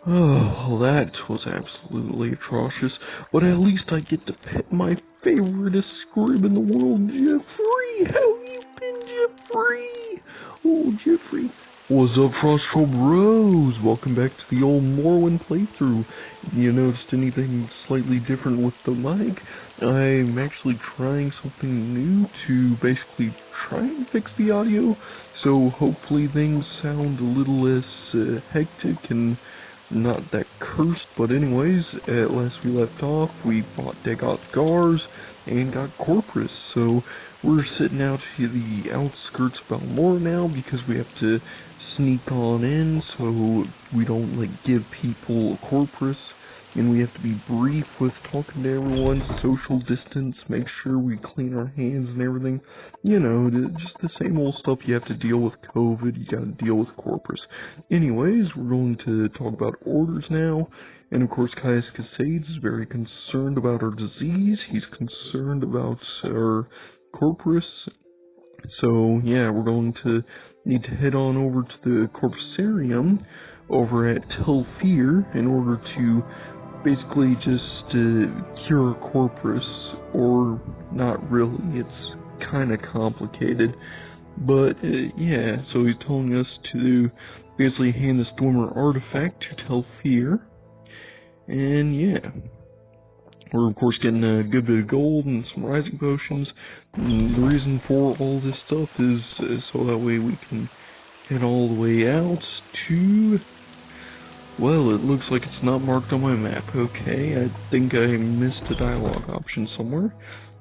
Oh, that was absolutely atrocious, but at least I get to pet my favorite scrib in the world, Jeffrey! How you been, Jeffrey? Oh, Jeffrey. What's up, Frostro Bros? Welcome back to the old Morrowind playthrough. You noticed anything slightly different with the mic? I'm actually trying something new to basically try and fix the audio, so hopefully things sound a little less hectic and not that cursed. But anyways, at last we left off, we fought Dagoth Gars and got Corpus, so we're sitting out to the outskirts of Balmora now because we have to sneak on in so we don't give people a Corpus, and we have to be brief with talking to everyone, social distance, make sure we clean our hands and everything. You know, just the same old stuff you have to deal with COVID, you gotta deal with Corpus. Anyways, we're going to talk about orders now, and of course Caius Casades is very concerned about our disease, he's concerned about our Corpus, so yeah, we're going to need to head on over to the Corpusarium over at Telfir in order to basically just cure Corpus, or not really, it's kind of complicated, but yeah, so he's telling us to basically hand this Dwemer artifact to Telfir, and yeah. We're of course getting a good bit of gold and some rising potions. And the reason for all this stuff is so that way we can head all the way out to... Well, it looks like it's not marked on my map. Okay, I think I missed a dialogue option somewhere.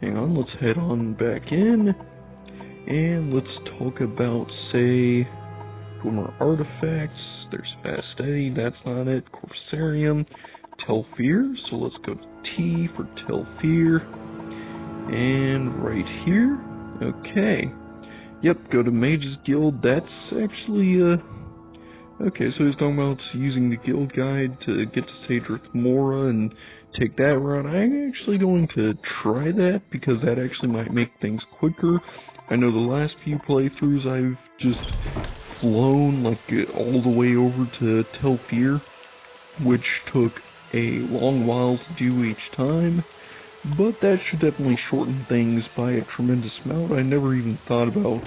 Hang on, let's head on back in. And let's talk about, say, Dwemer artifacts. There's Fast Eddie, that's not it. Corpusarium. Telfir, so let's go to T for Telfir, and right here, okay, yep, go to Mage's Guild. That's actually, okay, so he's talking about using the guild guide to get to Cedric Mora and take that route. I'm actually going to try that, because that actually might make things quicker. I know the last few playthroughs I've just flown, all the way over to Telfir, which took a long while to do each time, but that should definitely shorten things by a tremendous amount. I never even thought about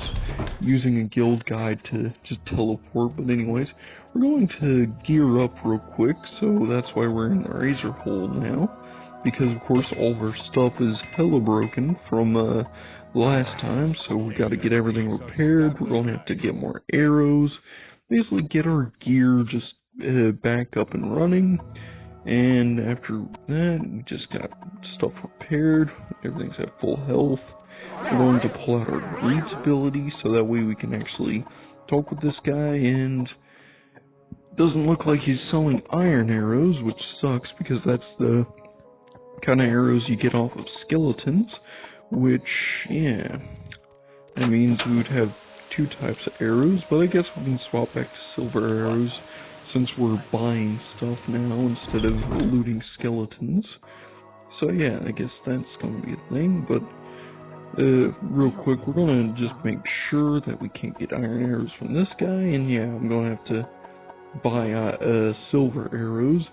using a guild guide to just teleport, but anyways, we're going to gear up real quick, so that's why we're in the Razor Hole now, because of course all of our stuff is hella broken from last time, so we gotta get everything repaired. We're going to have to get more arrows, basically get our gear just back up and running. And after that, we just got stuff repaired, everything's at full health. We're going to pull out our Greed's ability, so that way we can actually talk with this guy, and doesn't look like he's selling iron arrows, which sucks, because that's the kind of arrows you get off of skeletons, which, yeah, that means we would have two types of arrows, but I guess we can swap back to silver arrows, since we're buying stuff now instead of looting skeletons. So yeah, I guess that's gonna be a thing, but real quick, we're gonna just make sure that we can't get iron arrows from this guy, and yeah, I'm gonna have to buy silver arrows,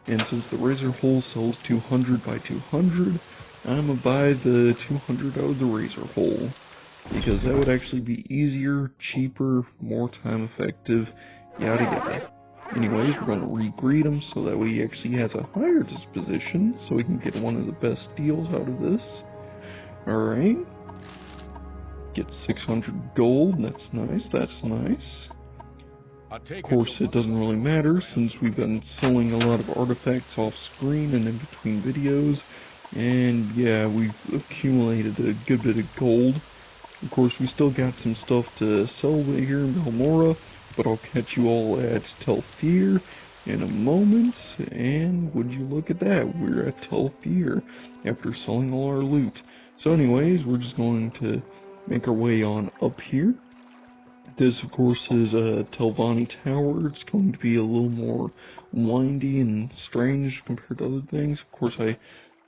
and since the Razor Hole sells 200 by 200, I'm gonna buy the 200 out of the Razor Hole, because that would actually be easier, cheaper, more time effective, yada yada. Anyways, we're going to re-greet him so that way he actually has a higher disposition, so we can get one of the best deals out of this. Alright. Get 600 gold, that's nice, that's nice. Of course, it doesn't really matter, since we've been selling a lot of artifacts off screen and in between videos. And yeah, we've accumulated a good bit of gold. Of course, we still got some stuff to sell here in Balmora, but I'll catch you all at Telfir in a moment, and would you look at that, we're at Telfir after selling all our loot. So anyways, we're just going to make our way on up here. This of course is Telvanni Tower. It's going to be a little more windy and strange compared to other things. Of course, I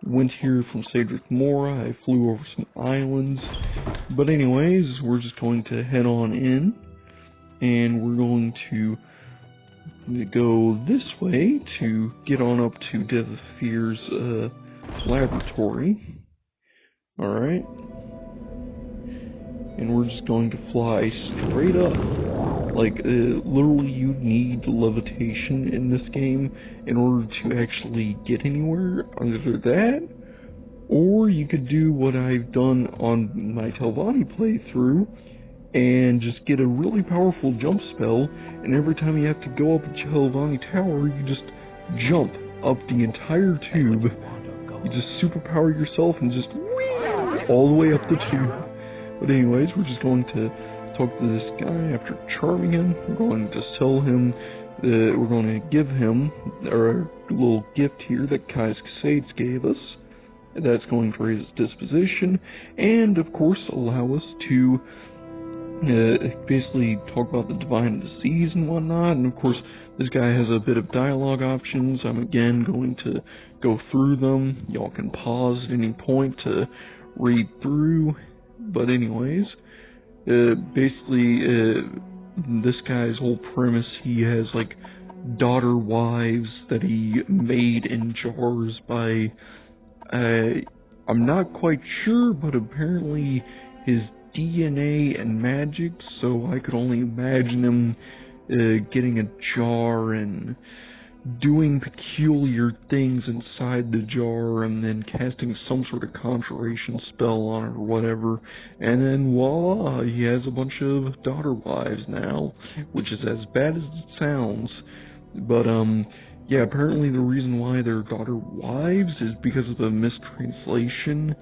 went here from Cedric Mora, I flew over some islands, but anyways, we're just going to head on in. And we're going to go this way to get on up to Devafear's laboratory. Alright. And we're just going to fly straight up. Like, literally you need levitation in this game in order to actually get anywhere. Either that, or you could do what I've done on my Telvanni playthrough, and just get a really powerful jump spell, and every time you have to go up a Telvanni tower, you just jump up the entire tube. You just superpower yourself and just whee, all the way up the tube. But anyways, we're just going to talk to this guy after charming him. We're going to sell him, we're going to give him our little gift here that Kai's Casades gave us. That's going to raise his disposition, and of course allow us to basically talk about the divine disease and whatnot. And of course this guy has a bit of dialogue options. I'm again going to go through them. Y'all can pause at any point to read through. But anyways, basically this guy's whole premise, he has like daughter wives that he made in jars by I'm not quite sure, but apparently his DNA and magic, so I could only imagine him getting a jar and doing peculiar things inside the jar and then casting some sort of conjuration spell on it or whatever, and then voila, he has a bunch of daughter wives now, which is as bad as it sounds. But yeah, apparently the reason why they're daughter wives is because of the mistranslation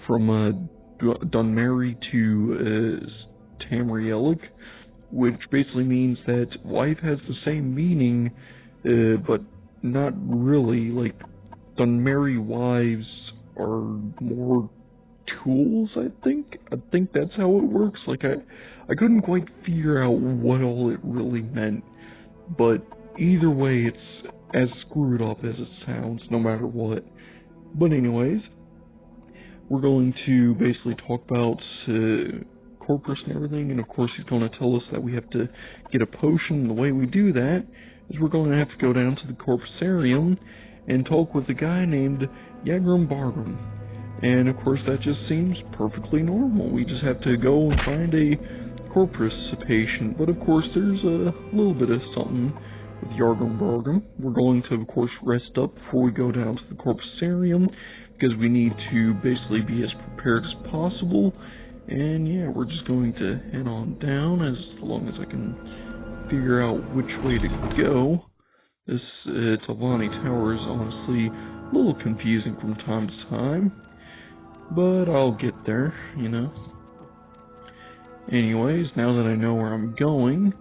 from Dunmary to Tamrielic, which basically means that wife has the same meaning, but not really. Like, Dunmary wives are more tools, I think. I think that's how it works. Like, I couldn't quite figure out what all it really meant, but either way, it's as screwed up as it sounds, no matter what. But anyways, we're going to basically talk about Corpus and everything, and of course he's going to tell us that we have to get a potion. The way we do that is we're going to have to go down to the Corpusarium and talk with a guy named Yagrum Bargrum. And of course that just seems perfectly normal. We just have to go and find a Corpus patient. But of course there's a little bit of something with Yagrum Bargrum. We're going to of course rest up before we go down to the Corpusarium, because we need to basically be as prepared as possible. And yeah, we're just going to head on down as long as I can figure out which way to go. This Telvanni Tower is honestly a little confusing from time to time, but I'll get there, you know. Anyways, now that I know where I'm going,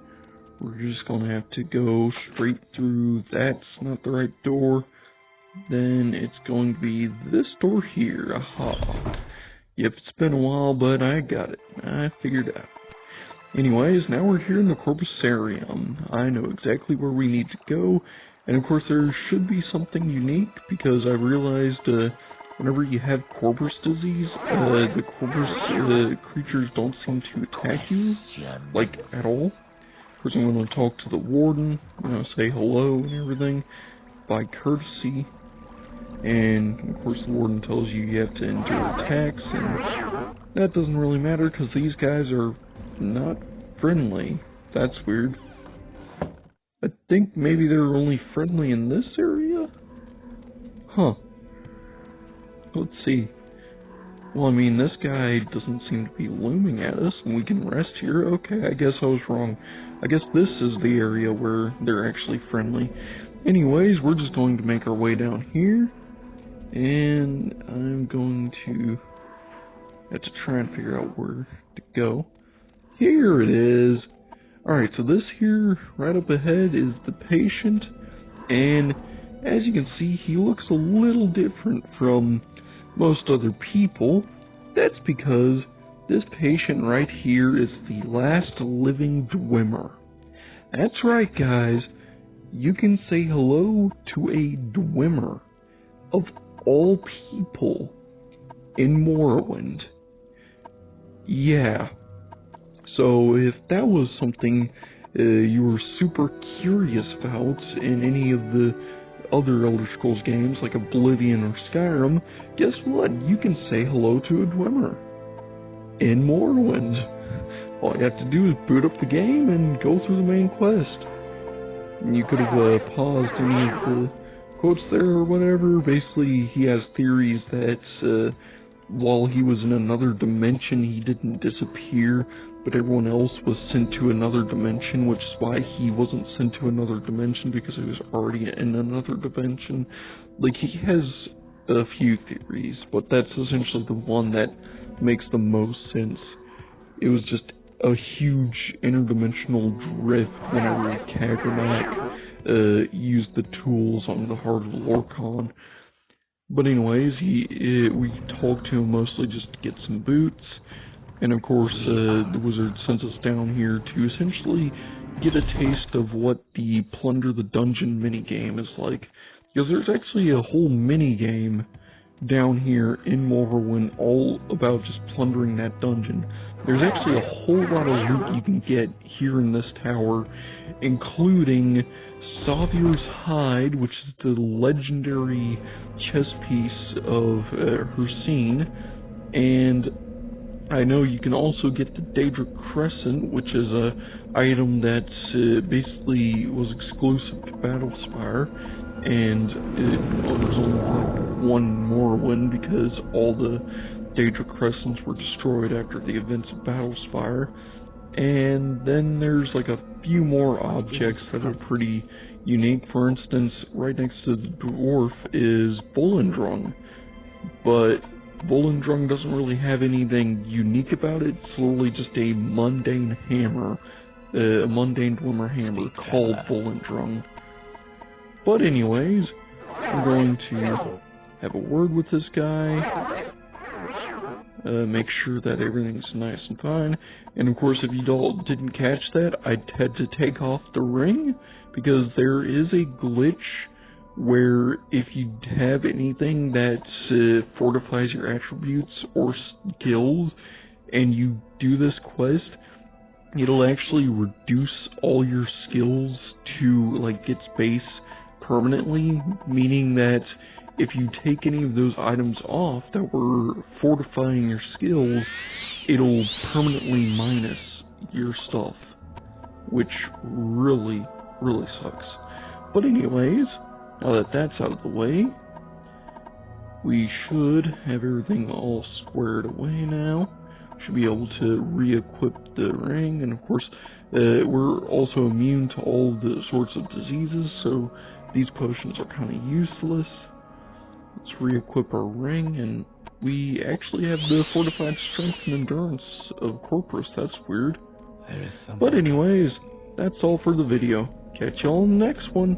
we're just gonna have to go straight through. That's not the right door. Then it's going to be this door here. Aha. Yep, it's been a while, but I got it. I figured it out. Anyways, now we're here in the Corpusarium. I know exactly where we need to go. And of course there should be something unique, because I realized whenever you have Corpus disease, the Corpus creatures don't seem to attack you, like, at all. Of course I'm going to talk to the warden, you know, say hello and everything, by courtesy. And of course the warden tells you you have to endure attacks, and that doesn't really matter because these guys are not friendly. That's weird. I think maybe they're only friendly in this area? Huh. Let's see. Well, I mean, this guy doesn't seem to be looming at us, and we can rest here. Okay, I guess I was wrong. I guess this is the area where they're actually friendly. Anyways, we're just going to make our way down here. And I'm going to have to try and figure out where to go. Here it is! Alright, so this here, right up ahead, is the patient. And as you can see, he looks a little different from most other people. That's because this patient right here is the last living Dwemer. That's right, guys. You can say hello to a Dwemer. Of all people in Morrowind. Yeah. So if that was something you were super curious about in any of the other Elder Scrolls games like Oblivion or Skyrim, guess what? You can say hello to a Dwemer in Morrowind. All you have to do is boot up the game and go through the main quest. And you could have paused any of the quotes there or whatever. Basically, he has theories that while he was in another dimension, he didn't disappear, but everyone else was sent to another dimension, which is why he wasn't sent to another dimension, because he was already in another dimension. Like, he has a few theories, but that's essentially the one that makes the most sense. It was just a huge interdimensional drift whenever Kagrenac used the tools on the Heart of Lorkhan. But anyways, we talked to him mostly just to get some boots, and of course the wizard sends us down here to essentially get a taste of what the Plunder the Dungeon minigame is like. Because there's actually a whole minigame down here in Morrowind all about just plundering that dungeon. There's actually a whole lot of loot you can get here in this tower, including Savir's hide, which is the legendary chess piece of her scene, and I know you can also get the Daedric Crescent, which is a item that basically was exclusive to Battlespire, and there's only like one Morrowind because all the Daedric Crescents were destroyed after the events of Battlespire. And then there's like a few more objects that are pretty unique. For instance, right next to the dwarf is Bolendrung, but Bolendrung doesn't really have anything unique about it. It's literally just a mundane hammer, a mundane Dwemer hammer called Bolendrung. But anyways, I'm going to have a word with this guy, make sure that everything's nice and fine, and of course if you didn't catch that, I had to take off the ring, because there is a glitch where if you have anything that fortifies your attributes or skills, and you do this quest, it'll actually reduce all your skills to like its base permanently, meaning that if you take any of those items off that were fortifying your skills, it'll permanently minus your stuff, which really sucks. But anyways, now that that's out of the way, we should have everything all squared away now. Should be able to re-equip the ring, and of course we're also immune to all the sorts of diseases, so these potions are kind of useless. Let's re-equip our ring, and we actually have the fortified strength and endurance of Corpus. That's weird. But anyways, that's all for the video. Catch y'all in the next one.